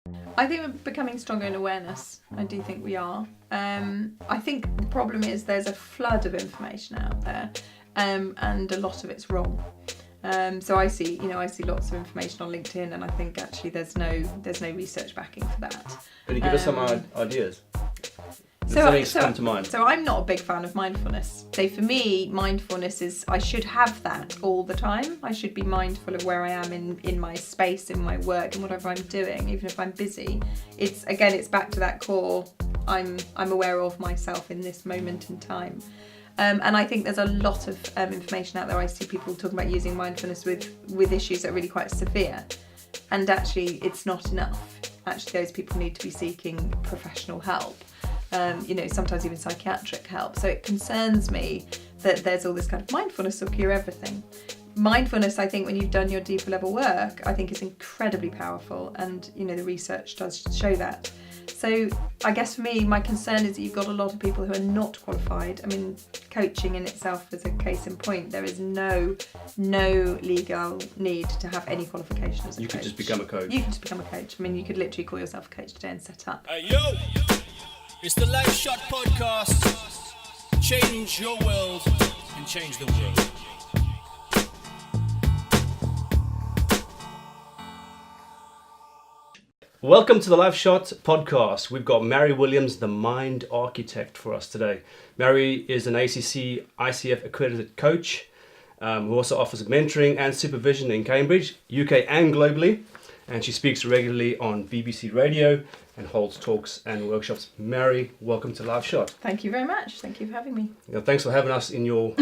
I think we're becoming stronger in awareness. I do think we are. I think the problem is there's a flood of information out there, and a lot of it's wrong. So I see lots of information on LinkedIn, and I think actually there's no research backing for that. Can you give us some ideas? So come to mind. So I'm not a big fan of mindfulness. So for me, mindfulness is I should have that all the time. I should be mindful of where I am in my space, in my work, and whatever I'm doing, even if I'm busy. It's back to that core. I'm aware of myself in this moment in time. And I think there's a lot of information out there. I see people talking about using mindfulness with issues that are really quite severe. And actually, it's not enough. Actually, those people need to be seeking professional help. Sometimes even psychiatric help. So it concerns me that there's all this kind of mindfulness will cure everything. Mindfulness, I think, when you've done your deeper level work, I think is incredibly powerful. And, the research does show that. So I guess for me, my concern is that you've got a lot of people who are not qualified. I mean, coaching in itself is a case in point. There is no legal need to have any qualification as a coach. You could just become a coach. You can just become a coach. I mean, you could literally call yourself a coach today and set up. Hey, yo! It's the LifeShot podcast. Change your world and change the world. Welcome to the LifeShot podcast. We've got Mary Williams, the mind architect, for us today. Mary is an ACC ICF accredited coach who also offers mentoring and supervision in Cambridge, UK and globally. And she speaks regularly on BBC Radio and holds talks and workshops. Mary, welcome to LifeShot. Thank you very much. Thank you for having me. Thanks for having us in your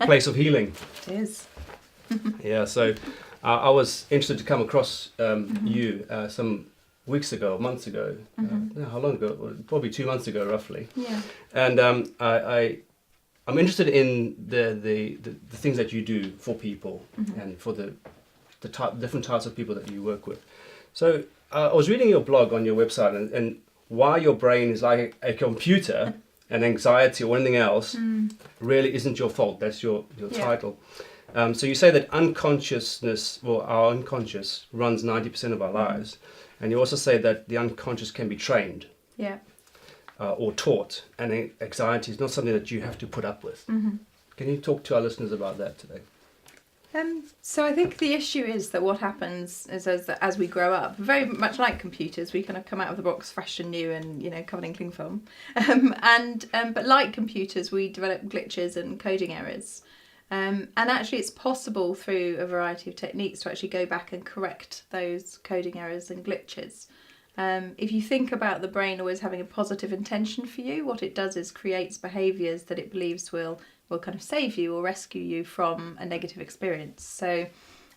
place of healing. It is. Yeah, so I was interested to come across you some months ago. How long ago? Well, probably 2 months ago, roughly. Yeah. And I'm interested in the things that you do for people and for the different types of people that you work with. So I was reading your blog on your website, and why your brain is like a computer and anxiety or anything else really isn't your fault. That's your title. So you say that our unconscious runs 90% of our lives. And you also say that the unconscious can be trained. Yeah. Or taught. And anxiety is not something that you have to put up with. Mm-hmm. Can you talk to our listeners about that today? So I think the issue is that what happens is as we grow up, very much like computers, we kind of come out of the box fresh and new and covered in cling film. But like computers, we develop glitches and coding errors. And actually it's possible through a variety of techniques to actually go back and correct those coding errors and glitches. If you think about the brain always having a positive intention for you, what it does is creates behaviours that it believes will kind of save you or rescue you from a negative experience. So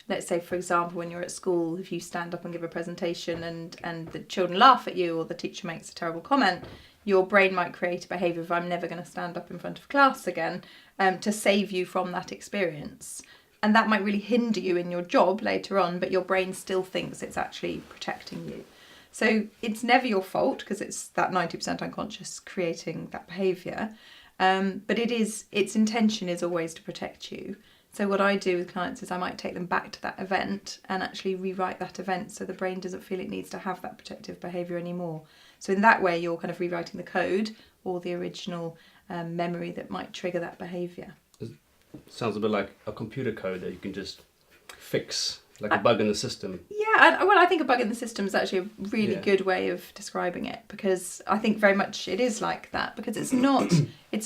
let's say, for example, when you're at school, if you stand up and give a presentation and the children laugh at you or the teacher makes a terrible comment, your brain might create a behaviour of I'm never going to stand up in front of class again to save you from that experience. And that might really hinder you in your job later on, but your brain still thinks it's actually protecting you. So it's never your fault because it's that 90% unconscious creating that behaviour. But its intention is always to protect you. So what I do with clients is I might take them back to that event and actually rewrite that event so the brain doesn't feel it needs to have that protective behaviour anymore. So in that way, you're kind of rewriting the code or the original memory that might trigger that behaviour. Sounds a bit like a computer code that you can just fix, like a bug in the system. Yeah, I think a bug in the system is actually a really good way of describing it, because I think very much it is like that, because it's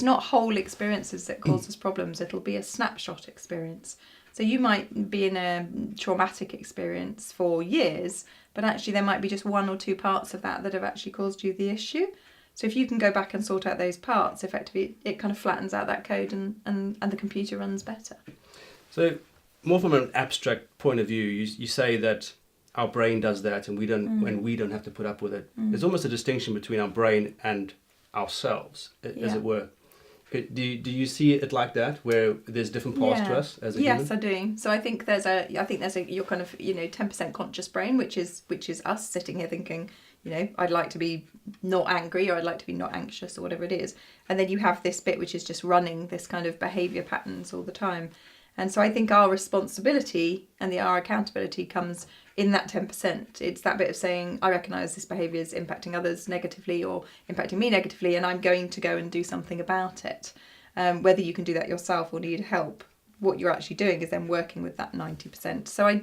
not whole experiences that cause us problems. It'll be a snapshot experience. So you might be in a traumatic experience for years, but actually there might be just one or two parts of that have actually caused you the issue. So if you can go back and sort out those parts, effectively it kind of flattens out that code and the computer runs better. So more from an abstract point of view, you say that our brain does that and we don't have to put up with it. There's almost a distinction between our brain and ourselves, as it were. Do you see it like that, where there's different parts to us as a human? Yes, I do. So I think there's your kind of 10% conscious brain, which is us sitting here thinking, I'd like to be not angry or I'd like to be not anxious or whatever it is. And then you have this bit which is just running this kind of behaviour patterns all the time. And so I think our responsibility and our accountability comes in that 10%. It's that bit of saying, I recognise this behaviour is impacting others negatively or impacting me negatively, and I'm going to go and do something about it. Whether you can do that yourself or need help, what you're actually doing is then working with that 90%. So I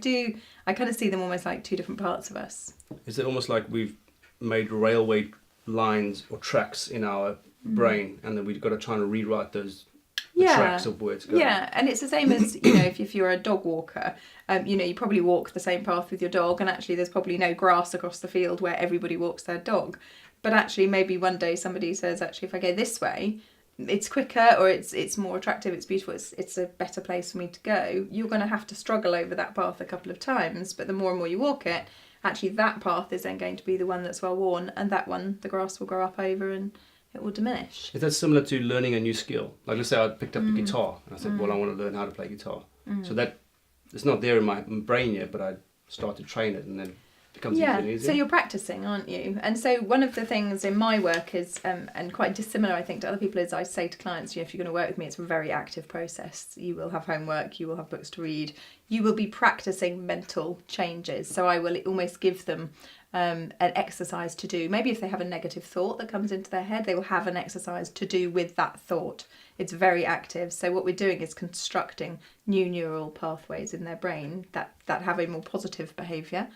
kind of see them almost like two different parts of us. Is it almost like we've made railway lines or tracks in our brain, and then we've got to try and rewrite those tracks of where it's going? Yeah, and it's the same as, if you're a dog walker, you probably walk the same path with your dog, and actually there's probably no grass across the field where everybody walks their dog. But actually maybe one day somebody says, actually, if I go this way, it's quicker, or it's more attractive, it's beautiful, it's a better place for me to go. You're going to have to struggle over that path a couple of times, but the more and more you walk it, actually that path is then going to be the one that's well worn, and that one the grass will grow up over and it will diminish. Is that similar to learning a new skill? Like, let's say I picked up the guitar and I said, well, I want to learn how to play guitar. So that it's not there in my brain yet, but I start to train it, and then it becomes easier and easier. So you're practicing, aren't you? And so one of the things in my work is, and quite dissimilar I think to other people, is I say to clients, if you're going to work with me, it's a very active process. You will have homework, you will have books to read, you will be practicing mental changes. So I will almost give them an exercise to do. Maybe if they have a negative thought that comes into their head, they will have an exercise to do with that thought. It's very active. So what we're doing is constructing new neural pathways in their brain that have a more positive behaviour,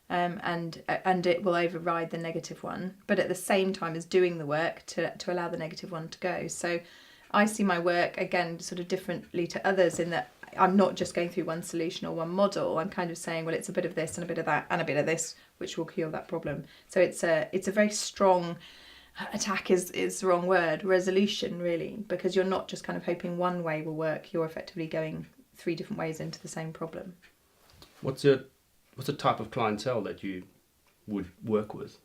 and it will override the negative one, but at the same time as doing the work to allow the negative one to go. So I see my work, again, sort of differently to others in that I'm not just going through one solution or one model. I'm kind of saying, well, it's a bit of this and a bit of that and a bit of this, which will cure that problem. So it's a very strong, attack is the wrong word, resolution really, because you're not just kind of hoping one way will work. You're effectively going 3 different ways into the same problem. What's the type of clientele that you would work with?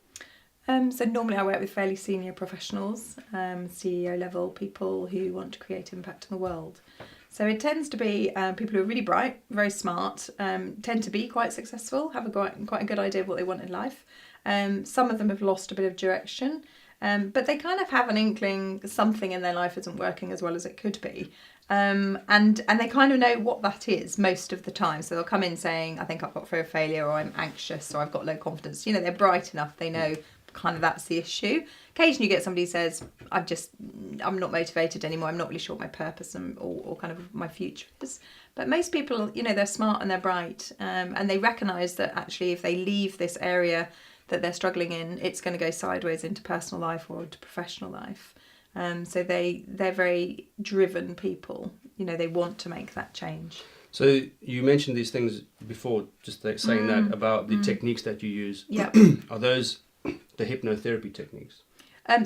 So normally I work with fairly senior professionals, CEO level people who want to create impact in the world. So it tends to be people who are really bright, very smart, tend to be quite successful, have quite a good idea of what they want in life. Some of them have lost a bit of direction, but they kind of have an inkling something in their life isn't working as well as it could be. And they kind of know what that is most of the time. So they'll come in saying, I think I've got fear of failure, or I'm anxious, or I've got low confidence. They're bright enough, they know kind of that's the issue. Occasionally you get somebody who says, I'm not motivated anymore, I'm not really sure what my purpose or kind of my future is. But most people, they're smart and they're bright, and they recognise that actually if they leave this area that they're struggling in, it's going to go sideways into personal life or into professional life. So they're very driven people. They want to make that change. So you mentioned these things before, just saying that about the techniques that you use. Yeah. Are those the hypnotherapy techniques?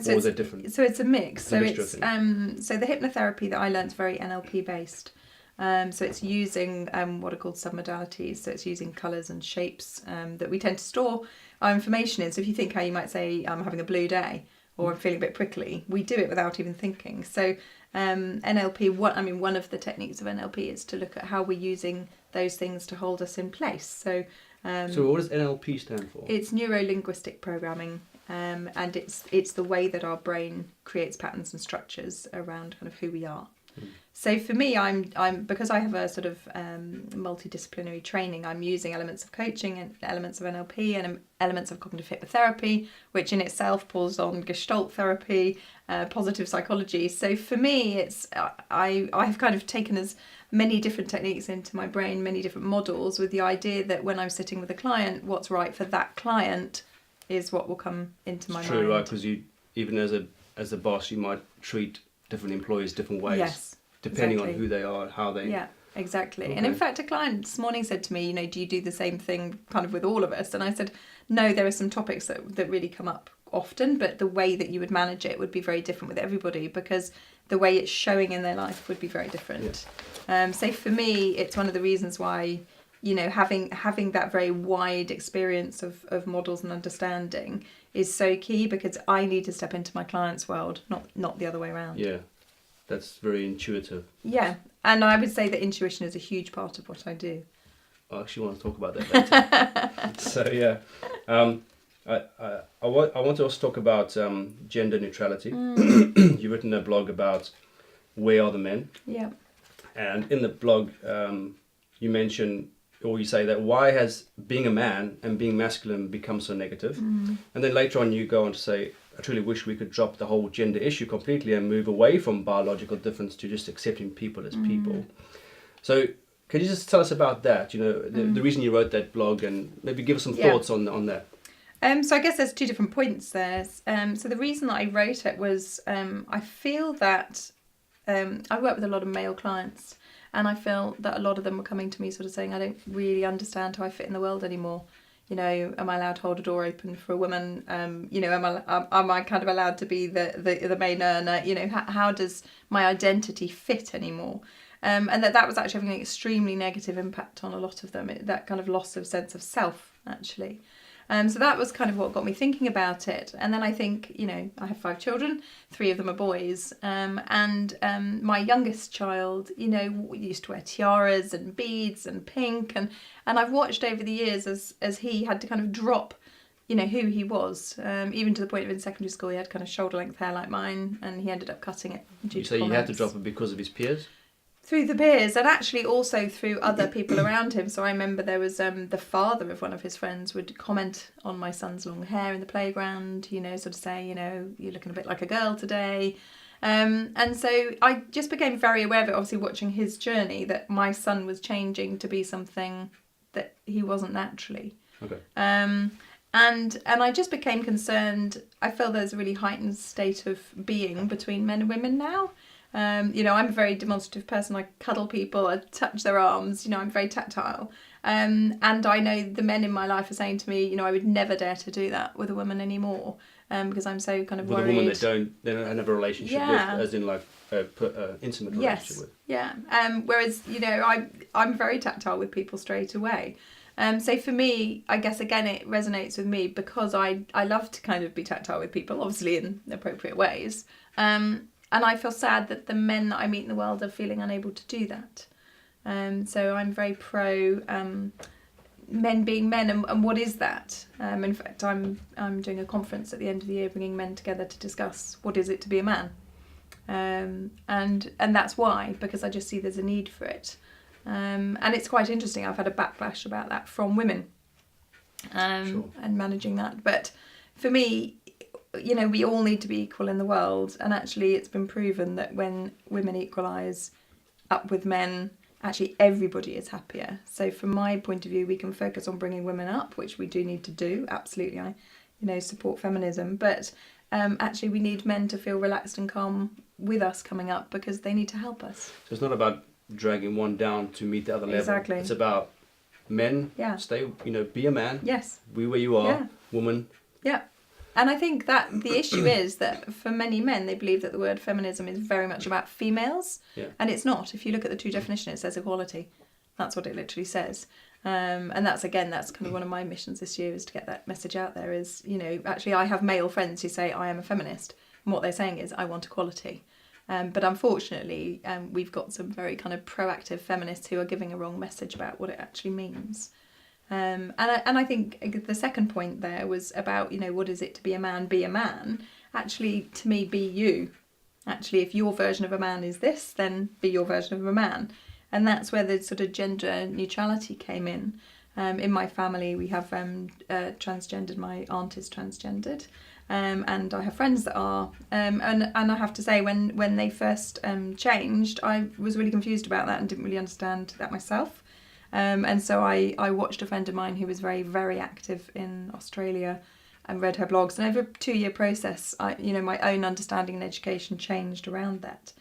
So or are they different? So it's a mix. So the hypnotherapy that I learned is very NLP based. So it's using what are called submodalities. So it's using colours and shapes that we tend to store our information in. So if you think how you might say, I'm having a blue day, or I'm feeling a bit prickly, we do it without even thinking. So NLP, one of the techniques of NLP is to look at how we're using those things to hold us in place. So what does NLP stand for? It's neuro-linguistic programming, and it's the way that our brain creates patterns and structures around kind of who we are. So for me, I'm because I have a sort of multidisciplinary training, I'm using elements of coaching and elements of NLP and elements of cognitive hypnotherapy, which in itself pulls on Gestalt therapy, positive psychology. So for me, it's I've kind of taken as many different techniques into my brain, many different models, with the idea that when I'm sitting with a client, what's right for that client is what will come into my mind. True, right? Because you, even as a boss, you might treat different employees different ways. Yes. Depending exactly. on who they are, how they... Yeah, exactly. Okay. And in fact, a client this morning said to me, do you do the same thing kind of with all of us? And I said, no, there are some topics that really come up often, but the way that you would manage it would be very different with everybody, because the way it's showing in their life would be very different. Yeah. So for me, it's one of the reasons why, having that very wide experience of models and understanding is so key, because I need to step into my client's world, not the other way around. Yeah. That's very intuitive. Yeah, and I would say that intuition is a huge part of what I do. I actually want to talk about that later. So yeah, I want to also talk about gender neutrality. You've written a blog about Where Are the Men? Yeah. And in the blog, you mention, or you say that why has being a man and being masculine become so negative? And then later on you go on to say, I truly wish we could drop the whole gender issue completely and move away from biological difference to just accepting people as people. So could you just tell us about that? You know, the reason you wrote that blog, and maybe give us some thoughts on that. So I guess there's two different points there. So the reason that I wrote it was I feel that I work with a lot of male clients, and I feel that a lot of them were coming to me sort of saying, I don't really understand how I fit in the world anymore. You know, am I allowed to hold a door open for a woman? You know, am I kind of allowed to be the main earner? You know, how does my identity fit anymore? And that was actually having an extremely negative impact on a lot of them. That kind of loss of sense of self, actually. So that was kind of what got me thinking about it. And then I think, you know, I have 5 children, 3 of them are boys. And my youngest child, you know, used to wear tiaras and beads and pink. And I've watched over the years as he had to kind of drop, you know, who he was. Even to the point of in secondary school, he had kind of shoulder length hair like mine, and he ended up cutting it. You say you had to drop it because of his peers? Through the peers, and actually also through other people around him. So I remember there was the father of one of his friends would comment on my son's long hair in the playground, you know, sort of say, you know, you're looking a bit like a girl today. And so I just became very aware of it, obviously watching his journey, that my son was changing to be something that he wasn't naturally. Okay. And I just became concerned. I feel there's a really heightened state of being between men and women now. You know, I'm a very demonstrative person. I cuddle people, I touch their arms, you know, I'm very tactile. And I know the men in my life are saying to me, you know, I would never dare to do that with a woman anymore, because I'm so kind of worried. With a woman they don't have a relationship with, as in like intimate relationship with. Yeah. Whereas, you know, I'm very tactile with people straight away. So for me, I guess, again, it resonates with me because I love to kind of be tactile with people, obviously in appropriate ways. And I feel sad that the men that I meet in the world are feeling unable to do that. So I'm very pro men being men, and what is that? In fact, I'm doing a conference at the end of the year, bringing men together to discuss what is it to be a man. And that's why, because I just see there's a need for it. And it's quite interesting. I've had a backlash about that from women, and managing that. But for me, you know, we all need to be equal in the world, and actually it's been proven that when women equalise up with men, actually everybody is happier. So from my point of view, we can focus on bringing women up, which we do need to do, absolutely. I, you know, support feminism, but actually we need men to feel relaxed and calm with us coming up, because they need to help us. So it's not about dragging one down to meet the other level. Exactly. It's about men, stay, you know, be a man. Yes. Be where you are, woman. Yeah. And I think that the issue is that for many men, they believe that the word feminism is very much about females. Yeah. And it's not. If you look at the two definitions, it says equality. That's what it literally says. And that's kind of one of my missions this year, is to get that message out there, is, you know, actually I have male friends who say I am a feminist. And what they're saying is I want equality. But unfortunately, we've got some very kind of proactive feminists who are giving a wrong message about what it actually means. And I think the second point there was about, you know, what is it to be a man? Be a man. Actually, to me, be you. Actually, if your version of a man is this, then be your version of a man. And that's where the sort of gender neutrality came in. In my family, we have transgendered. My aunt is transgendered. And I have friends that are. And I have to say, when they first changed, I was really confused about that and didn't really understand that myself. And so I watched a friend of mine who was very, very active in Australia and read her blogs. And over a 2-year process, my own understanding and education changed around that.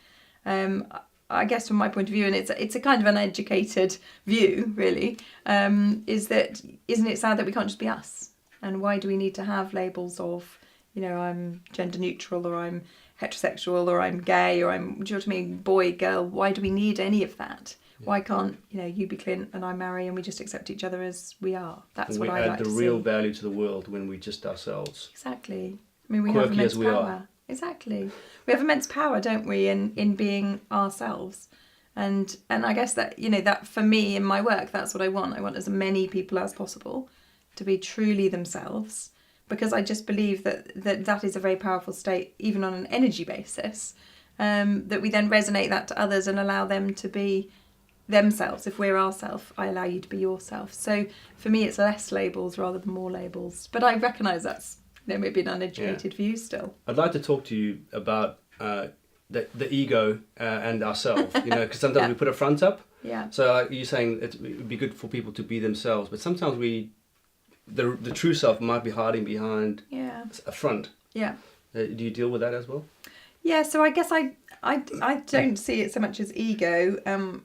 I guess from my point of view, and it's a kind of an educated view, really, is that, isn't it sad that we can't just be us? And why do we need to have labels of, you know, I'm gender neutral, or I'm heterosexual, or I'm gay, or I'm, do you know what I mean, boy, girl? Why do we need any of that? Why can't, you know, you be Clint and I Mary, and we just accept each other as we are? That's what I like to see. We add the real value to the world when we just ourselves. Exactly. I mean, we have immense power. Exactly. We have immense power, don't we, in being ourselves. And I guess that, you know, that for me in my work, that's what I want. I want as many people as possible to be truly themselves, because I just believe that is a very powerful state, even on an energy basis. that we then resonate that to others and allow them to be themselves. If we're ourselves, I allow you to be yourself. So for me, it's less labels rather than more labels. But I recognise that's maybe an uneducated view still. I'd like to talk to you about the ego and ourselves, because sometimes we put a front up. Yeah. So you're saying it would be good for people to be themselves, but sometimes the true self might be hiding behind a front. Yeah. Do you deal with that as well? Yeah, so I guess I don't see it so much as ego.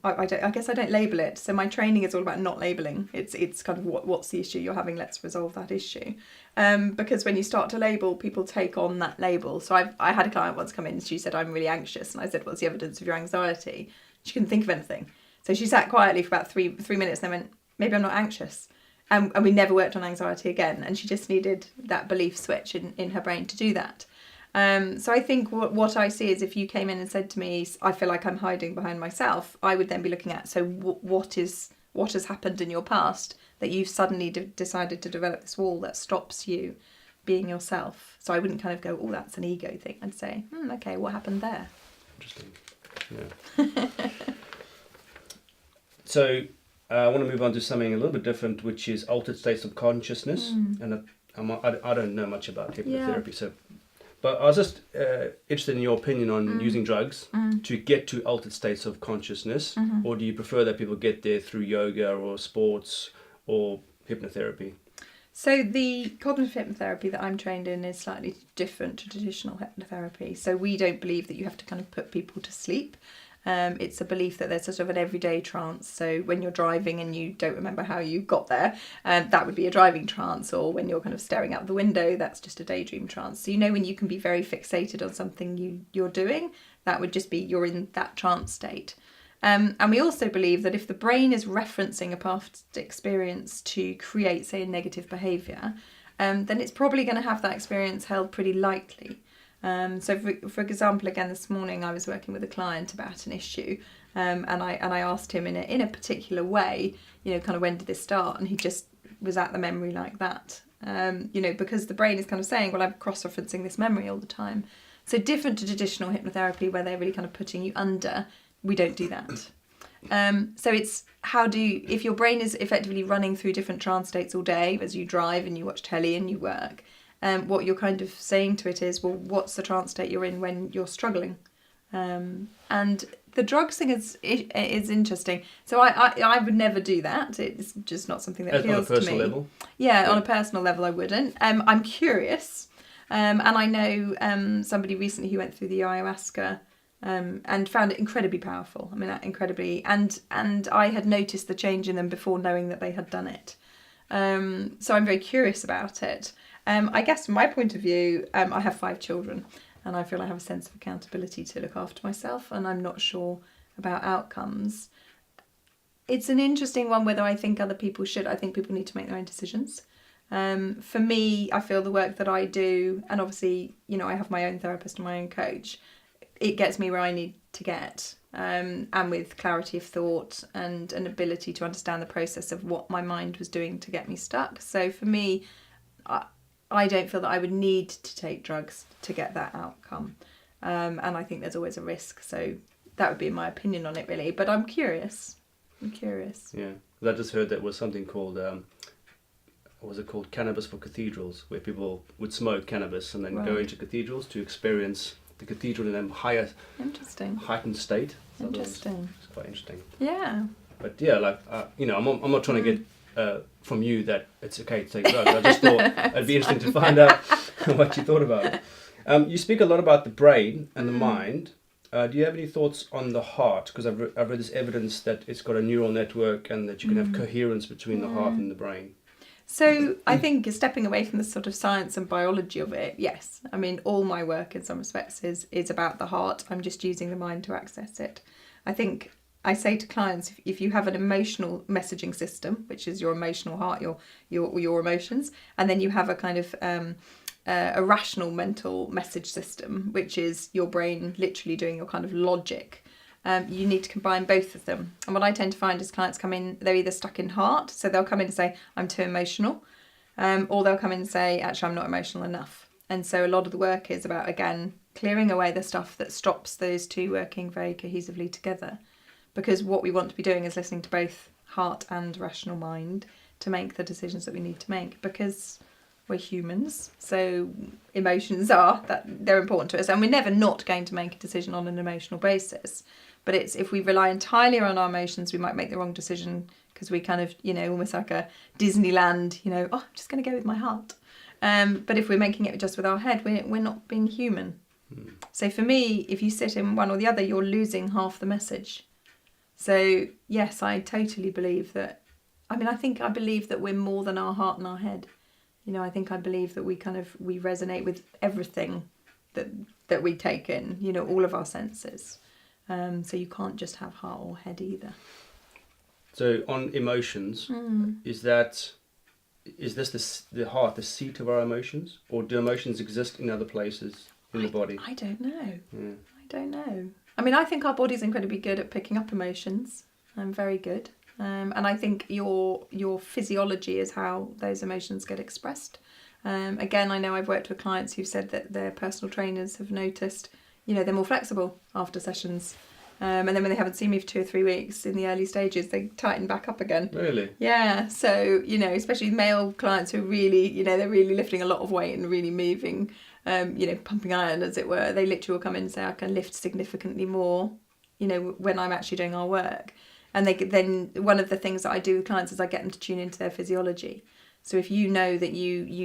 I guess I don't label it. So my training is all about not labeling. It's kind of what's the issue you're having. Let's resolve that issue. Because when you start to label, people take on that label. So I had a client once come in and she said, I'm really anxious, and I said, what's the evidence of your anxiety? She couldn't think of anything. So she sat quietly for about three minutes and then went, maybe I'm not anxious. And we never worked on anxiety again. And she just needed that belief switch in her brain to do that. So I think what I see is if you came in and said to me, I feel like I'm hiding behind myself, I would then be looking at, so what has happened in your past that you've suddenly decided to develop this wall that stops you being yourself. So I wouldn't kind of go, oh, that's an ego thing. I'd say, okay, what happened there? Interesting. Yeah. So I want to move on to something a little bit different, which is altered states of consciousness. And I don't know much about hypnotherapy, but I was just interested in your opinion on using drugs to get to altered states of consciousness, or do you prefer that people get there through yoga or sports or hypnotherapy? So the cognitive hypnotherapy that I'm trained in is slightly different to traditional hypnotherapy. So we don't believe that you have to kind of put people to sleep. It's a belief that there's sort of an everyday trance. So when you're driving and you don't remember how you got there, that would be a driving trance. Or when you're kind of staring out the window, that's just a daydream trance. So when you can be very fixated on something you're doing, that would just be you're in that trance state. And we also believe that if the brain is referencing a past experience to create, say, a negative behaviour, then it's probably going to have that experience held pretty lightly. So for example, again this morning I was working with a client about an issue, and I asked him in a particular way, kind of when did this start, and he just was at the memory like that, because the brain is kind of saying, well, I'm cross-referencing this memory all the time. So different to traditional hypnotherapy where they're really kind of putting you under, we don't do that. So it's if your brain is effectively running through different trance states all day as you drive and you watch telly and you work. What you're kind of saying to it is, well, what's the trance state you're in when you're struggling? And the drugs thing is interesting. So I would never do that. It's just not something that appeals to me. On a personal level? Yeah, on a personal level I wouldn't. I'm curious. And I know somebody recently who went through the ayahuasca and found it incredibly powerful. I mean, incredibly. And I had noticed the change in them before knowing that they had done it. So I'm very curious about it. I guess from my point of view, I have 5 children and I feel I have a sense of accountability to look after myself, and I'm not sure about outcomes. It's an interesting one whether I think other people should. I think people need to make their own decisions. For me, I feel the work that I do, and obviously, I have my own therapist and my own coach, it gets me where I need to get, and with clarity of thought and an ability to understand the process of what my mind was doing to get me stuck. So for me, I don't feel that I would need to take drugs to get that outcome. And I think there's always a risk. So that would be my opinion on it, really. But I'm curious. Yeah. I just heard that was something called, what was it called? Cannabis for cathedrals, where people would smoke cannabis and then go into cathedrals to experience the cathedral in a higher, heightened state. So it's quite interesting. Yeah. But yeah, I'm not trying to get from you that it's okay to take drugs. I just thought it'd be interesting to find out what you thought about it. You speak a lot about the brain and the mind. Do you have any thoughts on the heart? Because I've read this evidence that it's got a neural network and that you can have coherence between the heart and the brain. So I think stepping away from the sort of science and biology of it, yes. I mean, all my work in some respects is about the heart. I'm just using the mind to access it. I think I say to clients, if you have an emotional messaging system, which is your emotional heart, your emotions, and then you have a kind of a rational mental message system, which is your brain literally doing your kind of logic, you need to combine both of them. And what I tend to find is clients come in, they're either stuck in heart, so they'll come in and say, I'm too emotional, or they'll come in and say, actually, I'm not emotional enough. And so a lot of the work is about, again, clearing away the stuff that stops those two working very cohesively together. Because what we want to be doing is listening to both heart and rational mind to make the decisions that we need to make, because we're humans, so emotions they're important to us, and we're never not going to make a decision on an emotional basis. But it's if we rely entirely on our emotions, we might make the wrong decision, because we kind of, almost like a Disneyland, I'm just going to go with my heart. But if we're making it just with our head, we're not being human. So for me, if you sit in one or the other, you're losing half the message. So yes, I totally believe that. I believe that we're more than our heart and our head. I believe that we resonate with everything that we take in, all of our senses. So you can't just have heart or head either. So on emotions, is this the heart, the seat of our emotions, or do emotions exist in other places in the body? I don't know. Yeah. I don't know. I think our body's incredibly good at picking up emotions. Very good. And I think your physiology is how those emotions get expressed. Again, I know I've worked with clients who've said that their personal trainers have noticed, they're more flexible after sessions. And then when they haven't seen me for 2 or 3 weeks in the early stages, they tighten back up again. Really? Yeah. So, especially male clients who are really, they're really lifting a lot of weight and really moving, pumping iron, as it were. They literally will come in and say, I can lift significantly more, when I'm actually doing our work. And then one of the things that I do with clients is I get them to tune into their physiology. So if you know that you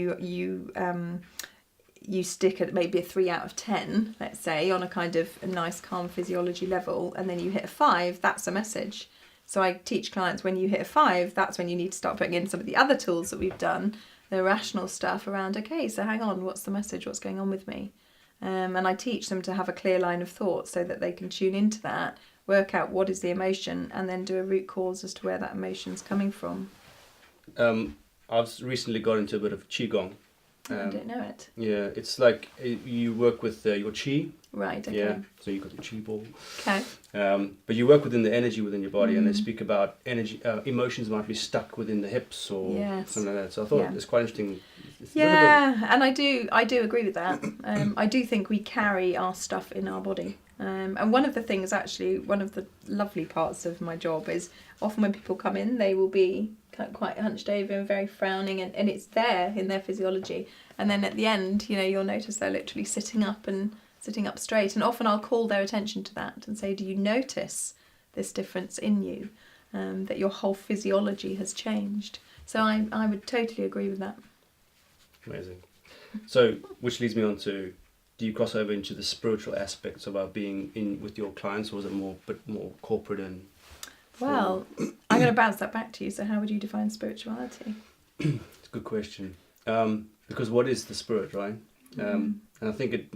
stick at maybe a 3 out of 10, let's say, on a kind of a nice calm physiology level, and then you hit a 5, that's a message. So I teach clients, when you hit a 5, that's when you need to start putting in some of the other tools that we've done, the rational stuff around, okay, so hang on, what's the message, what's going on with me? And I teach them to have a clear line of thought so that they can tune into that, work out what is the emotion, and then do a root cause as to where that emotion's coming from. I've recently got into a bit of Qigong. I don't know it. Yeah, it's like you work with your Qi. Right, okay. Yeah, so you've got your Qi ball. Okay. But you work within the energy within your body, and they speak about energy, emotions might be stuck within the hips or something like that. So I thought it's quite interesting. And I do agree with that. I do think we carry our stuff in our body. And one of the things, actually, one of the lovely parts of my job is often when people come in, they will be quite hunched over and very frowning, and it's there in their physiology. And then at the end, you'll notice they're literally sitting up straight. And often I'll call their attention to that and say, do you notice this difference in you? That your whole physiology has changed. So I would totally agree with that. Amazing. So, which leads me on to, do you cross over into the spiritual aspects about being in with your clients, or is it bit more corporate and... Well, I'm going to bounce that back to you. So how would you define spirituality? It's a good question. Because what is the spirit, right? And I think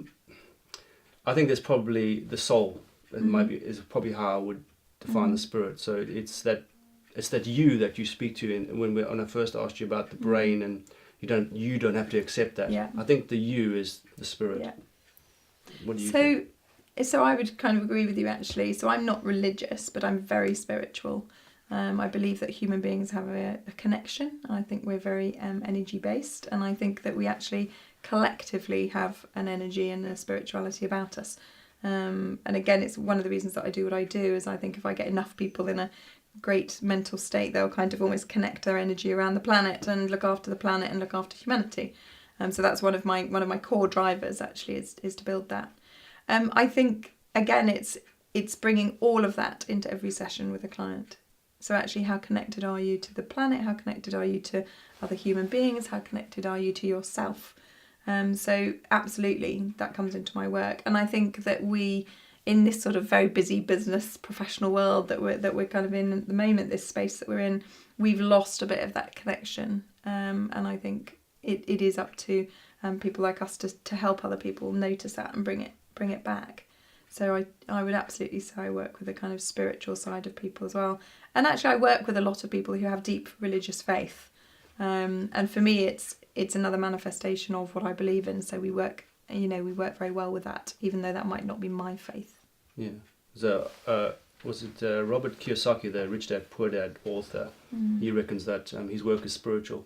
there's probably the soul. Is probably how I would define the spirit. So it's that you that you speak to. And when I first asked you about the brain, and you don't have to accept that. Yeah. I think the you is the spirit. Yeah. What do you think? So I would kind of agree with you, actually. So I'm not religious, but I'm very spiritual. I believe that human beings have a connection. I think we're very energy based, and I think that we actually collectively have an energy and a spirituality about us. And again, it's one of the reasons that I do what I do, is I think if I get enough people in a great mental state, they'll kind of almost connect their energy around the planet and look after the planet and look after humanity. So that's one of my core drivers, actually, is to build that. I think, again, it's bringing all of that into every session with a client. So actually, how connected are you to the planet? How connected are you to other human beings? How connected are you to yourself? So absolutely, that comes into my work. And I think that we, in this sort of very busy business professional world that we're kind of in at the moment, this space that we're in, we've lost a bit of that connection. And I think it is up to people like us to help other people notice that and bring it back. So I would absolutely say I work with the kind of spiritual side of people as well. And actually I work with a lot of people who have deep religious faith. And for me it's another manifestation of what I believe in. So we work very well with that, even though that might not be my faith. Yeah. So was it Robert Kiyosaki, the Rich Dad Poor Dad author? He reckons that his work is spiritual.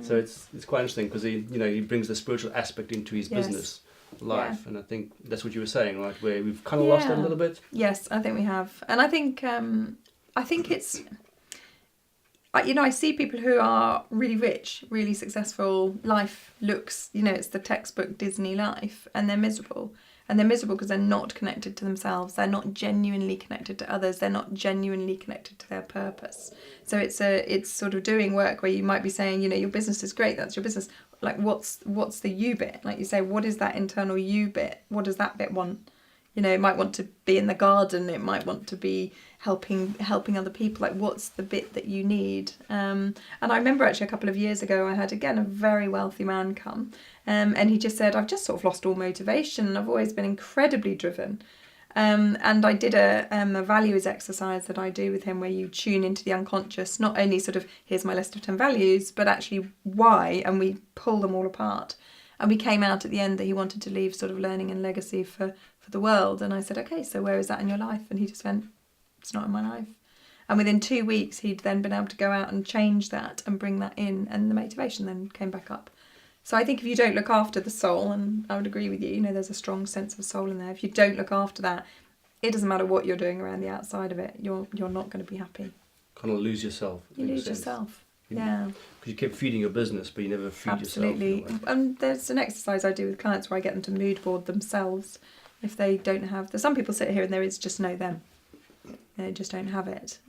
So it's quite interesting because he brings the spiritual aspect into his business. life. And I think that's what you were saying, right? Where we've kind of lost it a little bit. Yes, I think we have. And I think it's, I see people who are really rich, really successful, life looks, it's the textbook Disney life, and they're miserable. And they're miserable because they're not connected to themselves. They're not genuinely connected to others. They're not genuinely connected to their purpose. So it's sort of doing work where you might be saying, your business is great. That's your business. Like, what's the you bit? Like you say, what is that internal you bit? What does that bit want? It might want to be in the garden. It might want to be helping other people. Like, what's the bit that you need? And I remember actually a couple of years ago, I had, again, a very wealthy man come. And he just said, I've just sort of lost all motivation and I've always been incredibly driven. And I did a values exercise that I do with him where you tune into the unconscious, not only sort of, here's my list of 10 values, but actually why, and we pull them all apart. And we came out at the end that he wanted to leave sort of learning and legacy for the world. And I said, okay, so where is that in your life? And he just went, it's not in my life. And within 2 weeks, he'd then been able to go out and change that and bring that in. And the motivation then came back up. So I think if you don't look after the soul, and I would agree with you, there's a strong sense of soul in there. If you don't look after that, it doesn't matter what you're doing around the outside of it. You're not going to be happy. Kind of lose yourself. You lose yourself. Yeah. Because you keep feeding your business, but you never feed Absolutely. yourself. And there's an exercise I do with clients where I get them to mood board themselves. If they don't have... Some people sit here and there is just no them. They just don't have it.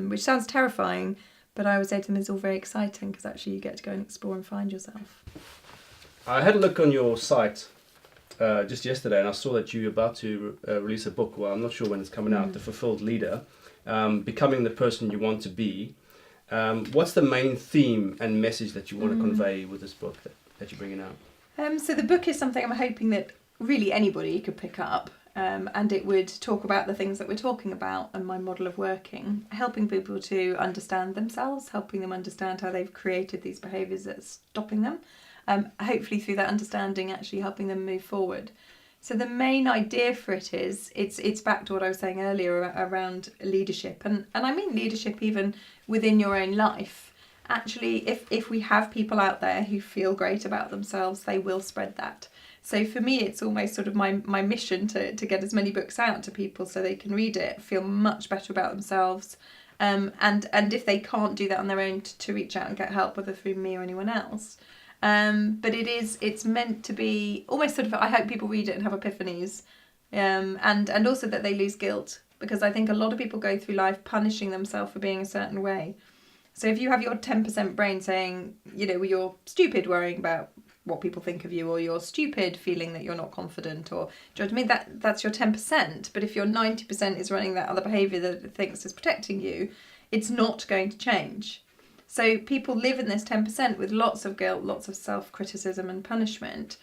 Which sounds terrifying, but I would say to them it's all very exciting because actually you get to go and explore and find yourself. I had a look on your site just yesterday and I saw that you're about to release a book. Well, I'm not sure when it's coming out. The Fulfilled Leader, Becoming the Person You Want to Be. What's the main theme and message that you want to convey with this book that you're bringing out? So the book is something I'm hoping that really anybody could pick up, and it would talk about the things that we're talking about and my model of working, helping people to understand themselves, helping them understand how they've created these behaviours that's stopping them, hopefully through that understanding actually helping them move forward. So the main idea for it is, it's back to what I was saying earlier around leadership, and I mean leadership even within your own life. Actually, if we have people out there who feel great about themselves, they will spread that. So for me, it's almost sort of my mission to get as many books out to people so they can read it, feel much better about themselves, and if they can't do that on their own, to reach out and get help, whether through me or anyone else. But it's meant to be almost sort of, I hope people read it and have epiphanies, and also that they lose guilt, because I think a lot of people go through life punishing themselves for being a certain way. So if you have your 10% brain saying, you're stupid worrying about what people think of you, or you're stupid feeling that you're not confident, or do you know what I mean? That's your 10%. But if your 90% is running that other behaviour that it thinks is protecting you, it's not going to change. So people live in this 10% with lots of guilt, lots of self-criticism and punishment,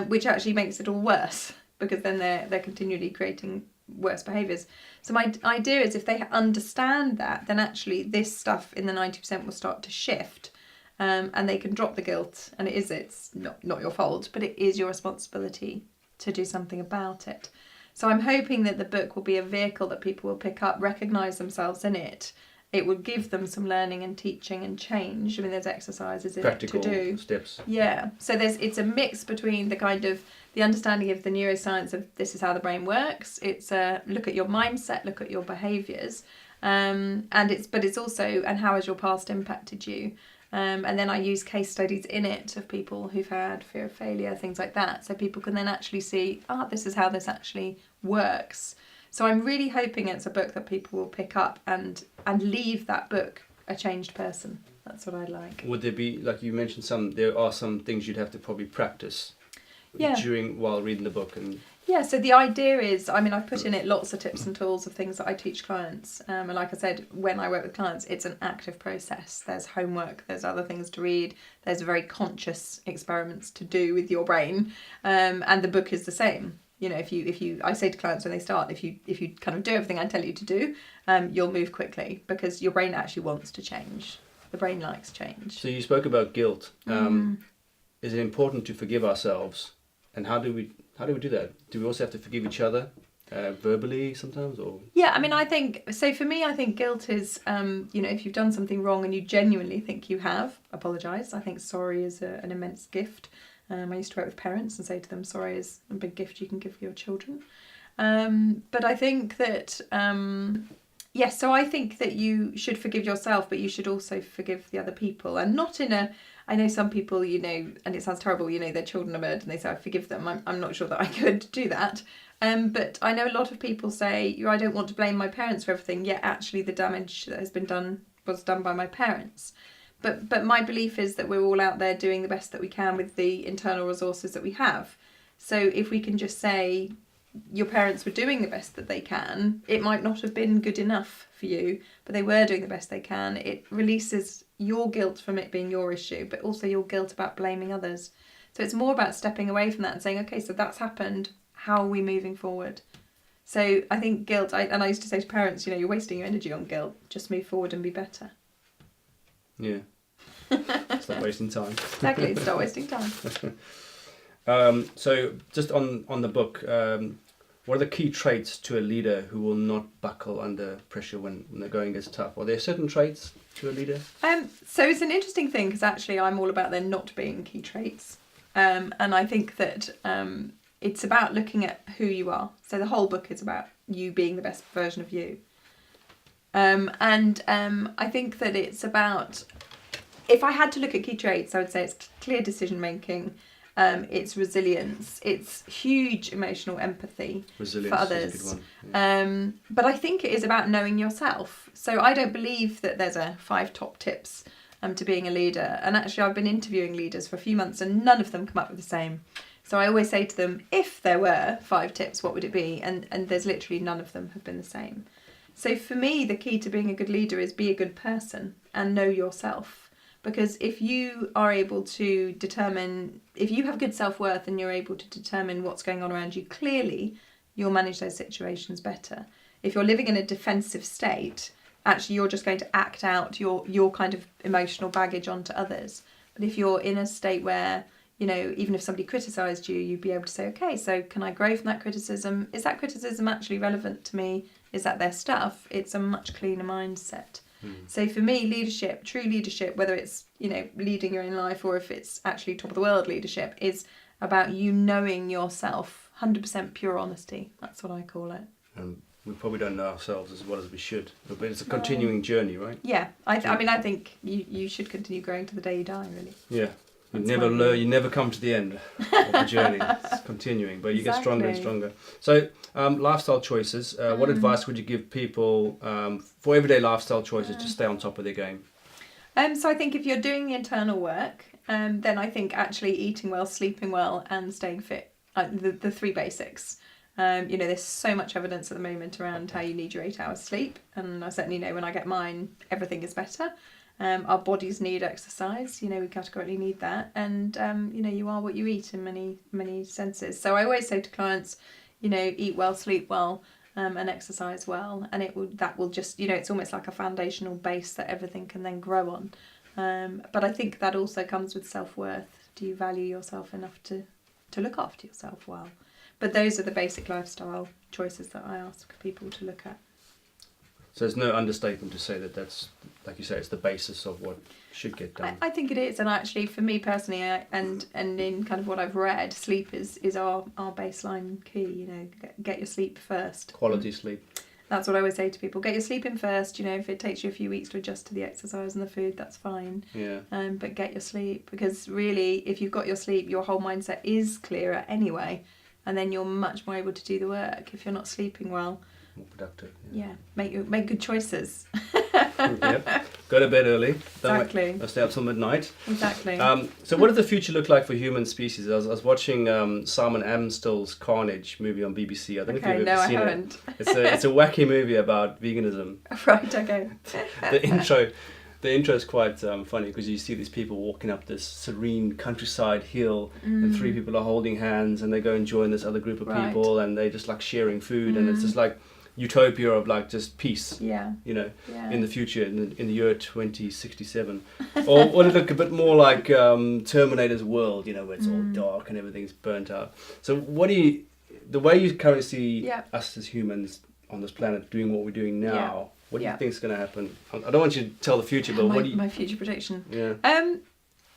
which actually makes it all worse, because then they're continually creating worse behaviours. So my idea is, if they understand that, then actually this stuff in the 90% will start to shift, and they can drop the guilt. And it's not your fault, but it is your responsibility to do something about it. So I'm hoping that the book will be a vehicle that people will pick up, recognise themselves in it. It would give them some learning and teaching and change. I mean, there's exercises in Practical it to do. Steps. Yeah. So it's a mix between the kind of the understanding of the neuroscience of this is how the brain works. It's a look at your mindset, look at your behaviours, but it's also, and how has your past impacted you. And then I use case studies in it of people who've had fear of failure, things like that. So people can then actually see, this is how this actually works. So I'm really hoping it's a book that people will pick up and leave that book a changed person. That's what I'd like. Would there be, like you mentioned, there are some things you'd have to probably practice while reading the book? Yeah, so the idea is, I've put in it lots of tips and tools of things that I teach clients. And like I said, when I work with clients, it's an active process. There's homework, there's other things to read, there's very conscious experiments to do with your brain. And the book is the same. If you, I say to clients when they start, if you kind of do everything I tell you to do, you'll move quickly, because your brain actually wants to change. The brain likes change. So you spoke about guilt. Is it important to forgive ourselves? And how do we do that? Do we also have to forgive each other verbally sometimes, or? Yeah, I think so. For me, I think guilt is, if you've done something wrong and you genuinely think you have, apologise. I think sorry is an immense gift. I used to work with parents and say to them, sorry is a big gift you can give your children. But I think that, yes, so I think that you should forgive yourself, but you should also forgive the other people. And not in a, I know some people, you know, and it sounds terrible, you know, their children are murdered and they say, I forgive them. I'm not sure that I could do that. But I know a lot of people say, I don't want to blame my parents for everything, yet actually the damage that has been done was done by my parents. But my belief is that we're all out there doing the best that we can with the internal resources that we have. So if we can just say your parents were doing the best that they can, it might not have been good enough for you, but they were doing the best they can. It releases your guilt from it being your issue, but also your guilt about blaming others. So it's more about stepping away from that and saying, okay, so that's happened. How are we moving forward? So I think guilt, I used to say to parents, you know, you're wasting your energy on guilt. Just move forward and be better. Yeah. Stop wasting time. Exactly, stop wasting time. So just on the book, what are the key traits to a leader who will not buckle under pressure when the going gets tough? Are there certain traits to a leader? So it's an interesting thing because actually I'm all about there not being key traits. And I think that it's about looking at who you are. So the whole book is about you being the best version of you. I think that it's about, if I had to look at key traits, I would say it's clear decision making, it's resilience, it's huge emotional empathy for others. Is a good one. Yeah. But I think it is about knowing yourself. So I don't believe that there's a 5 top tips to being a leader. And actually I've been interviewing leaders for a few months and none of them come up with the same. So I always say to them, if there were 5 tips, what would it be? And there's literally none of them have been the same. So for me, the key to being a good leader is be a good person and know yourself. Because if you are able to determine, if you have good self-worth and you're able to determine what's going on around you, clearly you'll manage those situations better. If you're living in a defensive state, actually you're just going to act out your kind of emotional baggage onto others. But if you're in a state where, you know, even if somebody criticised you, you'd be able to say, okay, so can I grow from that criticism? Is that criticism actually relevant to me? Is that their stuff? It's a much cleaner mindset. So for me, leadership, true leadership, whether it's, you know, leading your own life or if it's actually top of the world leadership, is about you knowing yourself, 100% pure honesty. That's what I call it. We probably don't know ourselves as well as we should, but it's a continuing journey, right? Yeah, I mean, I think you should continue growing to the day you die, really. Yeah. You never come to the end of the journey. It's continuing, but you get stronger and stronger. So, lifestyle choices. What advice would you give people for everyday lifestyle choices to stay on top of their game? So I think if you're doing the internal work, then I think actually eating well, sleeping well, and staying fit, the 3 basics. You know, there's so much evidence at the moment around how you need your 8 hours sleep, and I certainly know when I get mine, everything is better. Our bodies need exercise, you know, we categorically need that, and you know, you are what you eat in many senses. So I always say to clients, you know, eat well, sleep well, and exercise well, and that will just, you know, it's almost like a foundational base that everything can then grow on. But I think that also comes with self-worth. Do you value yourself enough to look after yourself well? But those are the basic lifestyle choices that I ask people to look at. So there's no understatement to say that that's, like you say, it's the basis of what should get done. I think it is, and actually for me personally, and in kind of what I've read, sleep is our baseline key, you know, get your sleep first. Quality sleep. That's what I always say to people, get your sleep in first, you know, if it takes you a few weeks to adjust to the exercise and the food, that's fine. Yeah. But get your sleep, because really, if you've got your sleep, your whole mindset is clearer anyway, and then you're much more able to do the work. If you're not sleeping well, more productive. Yeah, make good choices. Yep. Go to bed early. Exactly. Don't stay up till midnight. Exactly. So what does the future look like for human species? I was watching Simon Amstell's Carnage movie on BBC. I don't know if you've ever seen haven't. it. It's a wacky movie about veganism. Right, okay. The intro is quite funny because you see these people walking up this serene countryside hill and 3 people are holding hands and they go and join this other group of people and they just like sharing food and it's just like utopia of like just peace, you know, in the future, in the year 2067. Or would it look a bit more like Terminator's world, you know, where it's all dark and everything's burnt out? So the way you currently see us as humans on this planet doing what we're doing now, what do you think is going to happen? I don't want you to tell the future, but what do you... My future prediction. Yeah.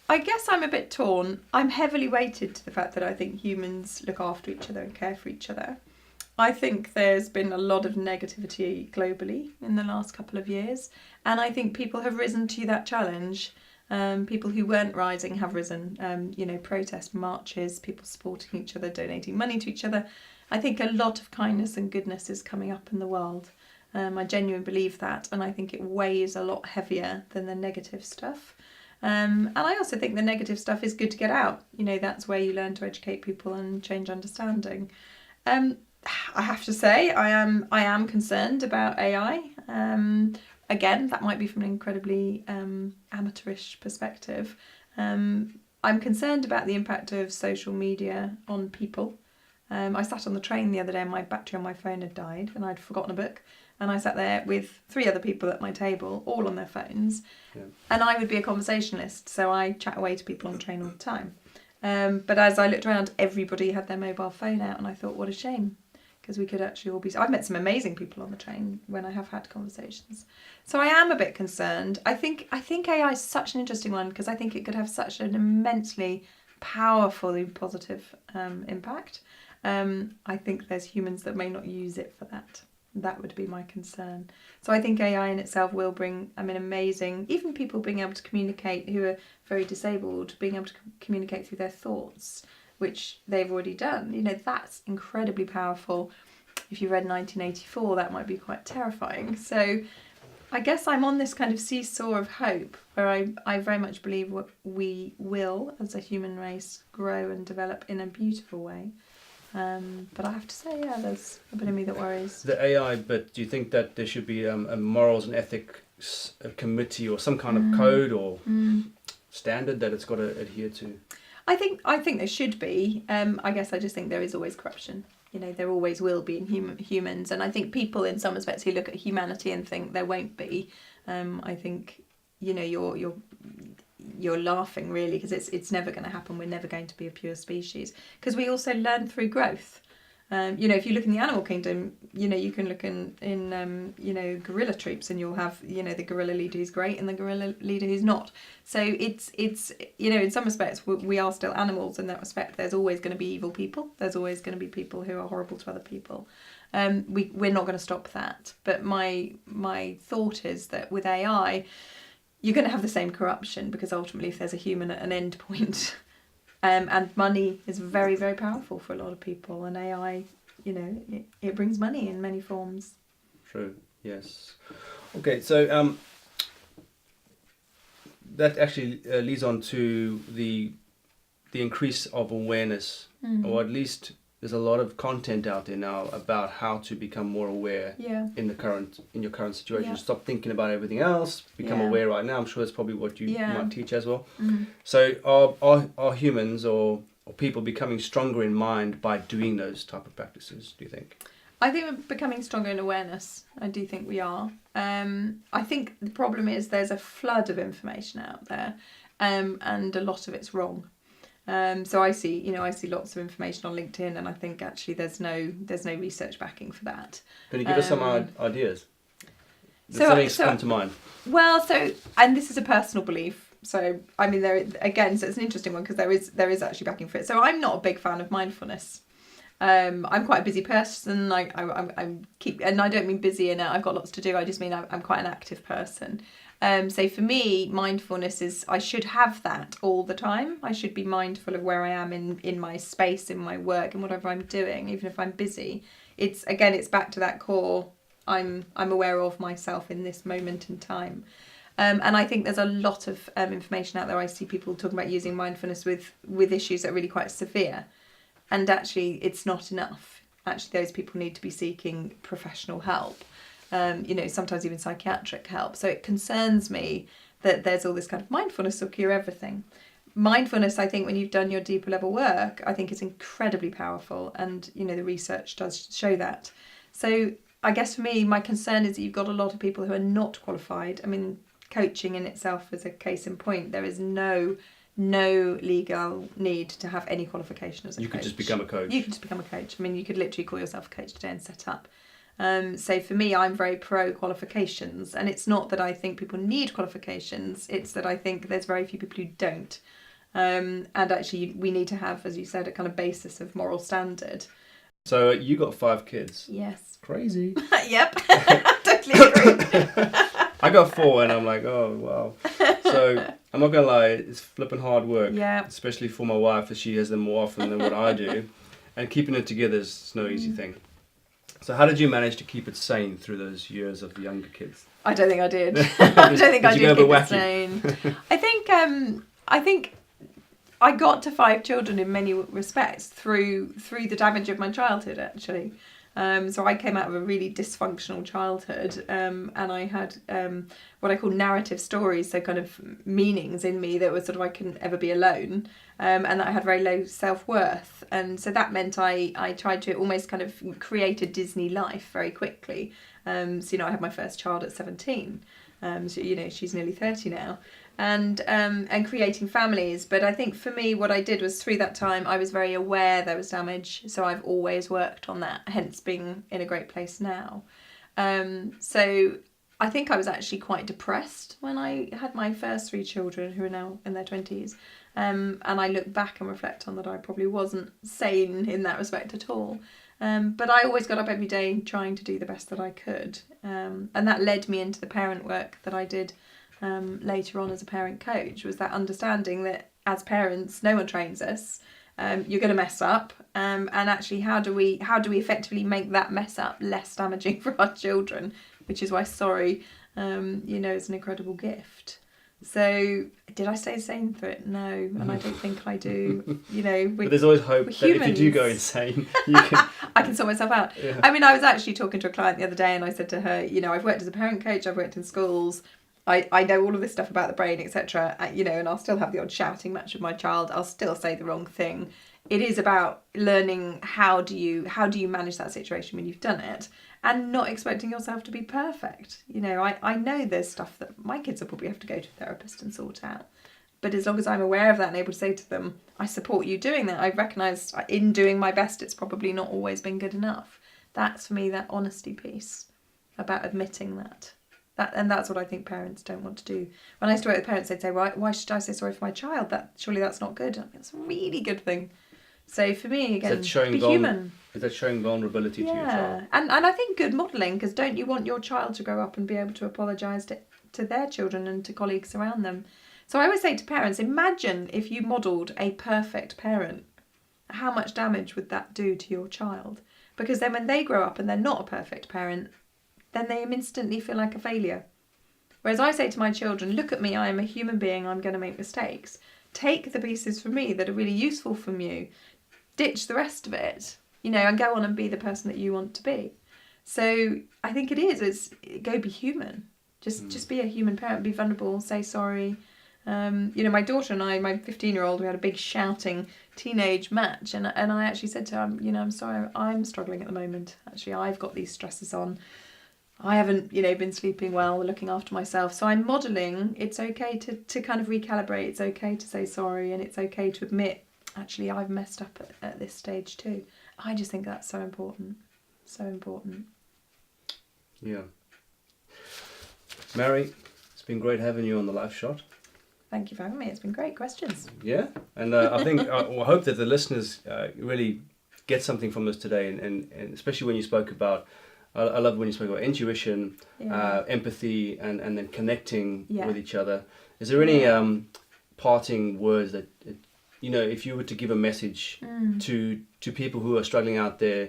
I guess I'm a bit torn. I'm heavily weighted to the fact that I think humans look after each other and care for each other. I think there's been a lot of negativity globally in the last couple of years, and I think people have risen to that challenge. People who weren't rising have risen. Protest marches, people supporting each other, donating money to each other. I think a lot of kindness and goodness is coming up in the world. I genuinely believe that, and I think it weighs a lot heavier than the negative stuff. And I also think the negative stuff is good to get out. That's where you learn to educate people and change understanding. I have to say, I am concerned about AI. Again, that might be from an incredibly amateurish perspective. I'm concerned about the impact of social media on people. I sat on the train the other day and my battery on my phone had died and I'd forgotten a book. And I sat there with 3 other people at my table, all on their phones. Yeah. And I would be a conversationalist, so I chat away to people on the train all the time. But as I looked around, everybody had their mobile phone out and I thought, what a shame. Because we could actually all be... I've met some amazing people on the train when I have had conversations. So I am a bit concerned. I think AI is such an interesting one because I think it could have such an immensely powerfully positive impact. I think there's humans that may not use it for that. That would be my concern. So I think AI in itself will bring, amazing, even people being able to communicate who are very disabled, being able to communicate through their thoughts, which they've already done. That's incredibly powerful. If you read 1984, that might be quite terrifying. So I guess I'm on this kind of seesaw of hope where I very much believe we will, as a human race, grow and develop in a beautiful way. But I have to say, there's a bit of me that worries. The AI bit, do you think that there should be a morals and ethics committee or some kind of code or standard that it's got to adhere to? I think there should be. I guess I just think there is always corruption. There always will be in humans, and I think people in some respects who look at humanity and think there won't be. I think you're laughing really because it's never going to happen. We're never going to be a pure species because we also learn through growth. If you look in the animal kingdom, you can look in gorilla troops and you'll have, the gorilla leader who's great and the gorilla leader who's not. So it's in some respects, we are still animals in that respect. There's always going to be evil people. There's always going to be people who are horrible to other people. We're not going to stop that. But my thought is that with AI, you're going to have the same corruption because ultimately if there's a human at an end point... and money is very, very powerful for a lot of people. And AI, it brings money in many forms. True, yes. Okay, so that actually leads on to the increase of awareness, or at least there's a lot of content out there now about how to become more aware in your current situation. Yeah. Stop thinking about everything else, become aware right now. I'm sure that's probably what you might teach as well. Mm-hmm. So are humans or people becoming stronger in mind by doing those type of practices, do you think? I think we're becoming stronger in awareness. I do think we are. I think the problem is there's a flood of information out there, and a lot of it's wrong. So I see lots of information on LinkedIn, and I think actually there's no research backing for that. Can you give us some ideas? Does something come to mind? Well, and this is a personal belief. So I mean, so it's an interesting one because there is actually backing for it. So I'm not a big fan of mindfulness. I'm quite a busy person. And I don't mean busy in I've got lots to do. I just mean I'm quite an active person. So for me, mindfulness is, I should have that all the time. I should be mindful of where I am in my space, in my work, and whatever I'm doing, even if I'm busy. It's back to that core. I'm aware of myself in this moment in time. And I think there's a lot of information out there. I see people talking about using mindfulness with issues that are really quite severe. And actually, it's not enough. Actually, those people need to be seeking professional help. Sometimes even psychiatric help. So it concerns me that there's all this kind of mindfulness will cure everything. Mindfulness, I think, when you've done your deeper level work, I think is incredibly powerful. And, the research does show that. So I guess for me, my concern is that you've got a lot of people who are not qualified. I mean, coaching in itself is a case in point. There is no legal need to have any qualification as a coach. You could just become a coach. You could just become a coach. I mean, you could literally call yourself a coach today and set up So for me, I'm very pro qualifications, and it's not that I think people need qualifications, it's that I think there's very few people who don't. And actually we need to have, as you said, a kind of basis of moral standard. So you got 5 kids. Yes. Crazy. Yep. Totally agree. I got 4 and I'm like, oh, wow. So I'm not going to lie, it's flipping hard work. Yeah. Especially for my wife, as she has them more often than what I do. And keeping it together is no easy thing. So how did you manage to keep it sane through those years of the younger kids? I don't think I did. I don't think I did keep it sane. I think I got to 5 children in many respects through the damage of my childhood, actually. So I came out of a really dysfunctional childhood, and I had what I call narrative stories, so kind of meanings in me that were sort of I couldn't ever be alone, and that I had very low self-worth. And so that meant I tried to almost kind of create a Disney life very quickly. So, I had my first child at 17. So, she's nearly 30 now. And creating families. But I think for me, what I did was through that time, I was very aware there was damage. So I've always worked on that, hence being in a great place now. So I think I was actually quite depressed when I had my first 3 children who are now in their 20s. And I look back and reflect on that I probably wasn't sane in that respect at all. But I always got up every day trying to do the best that I could. And that led me into the parent work that I did later on as a parent coach, was that understanding that as parents, no one trains us. You're going to mess up, and actually how do we effectively make that mess up less damaging for our children, which is why sorry is an incredible gift. So did I stay sane through it? No, and I don't think I do. But there's always hope that if you do go insane, you can... I can sort myself out. Yeah. I mean, I was actually talking to a client the other day, and I said to her, I've worked as a parent coach, I've worked in schools, I know all of this stuff about the brain, etc. And I'll still have the odd shouting match with my child. I'll still say the wrong thing. It is about learning how do you manage that situation when you've done it, and not expecting yourself to be perfect. I know there's stuff that my kids will probably have to go to a therapist and sort out. But as long as I'm aware of that and able to say to them, I support you doing that, I recognise in doing my best it's probably not always been good enough. That's for me that honesty piece about admitting that. And that's what I think parents don't want to do. When I used to work with parents, they'd say, why should I say sorry for my child? Surely that's not good. It's a really good thing. So for me, again, be human. Is that showing vulnerability to your child? And I think good modelling, because don't you want your child to grow up and be able to apologise to their children and to colleagues around them? So I always say to parents, imagine if you modelled a perfect parent. How much damage would that do to your child? Because then when they grow up and they're not a perfect parent, then they instantly feel like a failure. Whereas I say to my children, look at me, I am a human being, I'm going to make mistakes. Take the pieces from me that are really useful from you. Ditch the rest of it, and go on and be the person that you want to be. So I think it's go be human. Just be a human parent, be vulnerable, say sorry. My daughter and I, my 15-year-old, we had a big shouting teenage match, and I actually said to her, I'm sorry, I'm struggling at the moment. Actually, I've got these stresses on. I haven't, been sleeping well, looking after myself. So I'm modelling. It's okay to kind of recalibrate. It's okay to say sorry, and it's okay to admit, actually, I've messed up at this stage too. I just think that's so important. So important. Yeah. Mary, it's been great having you on the LifeShot. Thank you for having me. It's been great questions. Yeah, and I think I hope that the listeners really get something from this today, and especially when you spoke about. I love when you spoke about intuition, empathy, and then connecting with each other. Is there any parting words that if you were to give a message to people who are struggling out there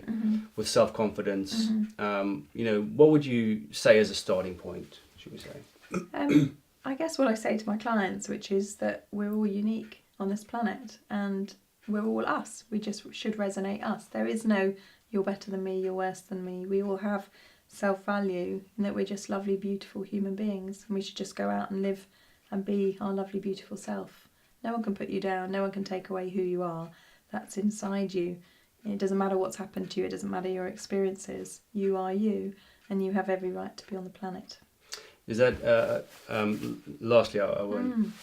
with self-confidence, what would you say as a starting point? Should we say? I guess what I say to my clients, which is that we're all unique on this planet, and we're all us. We just should resonate us. There is no you're better than me, you're worse than me. We all have self-value, and that we're just lovely, beautiful human beings, and we should just go out and live and be our lovely, beautiful self. No one can put you down, no one can take away who you are. That's inside you. It doesn't matter what's happened to you, it doesn't matter your experiences. You are you, and you have every right to be on the planet. Is that, lastly, I won't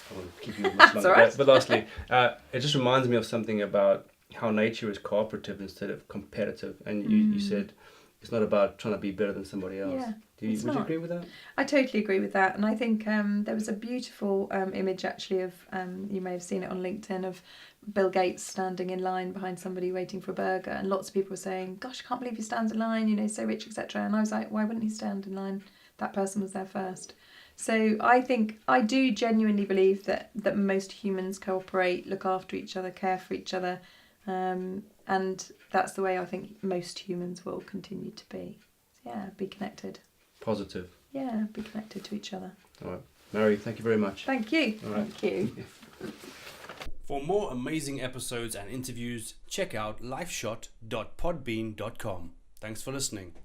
keep you much longer, right. but lastly, it just reminds me of something about how nature is cooperative instead of competitive. And you said it's not about trying to be better than somebody else. Yeah, Would you not. agree with that? I totally agree with that, and I think there was a beautiful image actually of you may have seen it on LinkedIn of Bill Gates standing in line behind somebody waiting for a burger, and lots of people were saying, "Gosh, I can't believe he stands in line, you know, so rich, etc." And I was like, "Why wouldn't he stand in line? That person was there first." So I do genuinely believe that most humans cooperate, look after each other, care for each other, and that's the way I think most humans will continue to be. So yeah, be connected. Positive. Yeah, be connected to each other. All right. Mary, thank you very much. Thank you. All right. Thank you. For more amazing episodes and interviews, check out lifeshot.podbean.com. Thanks for listening.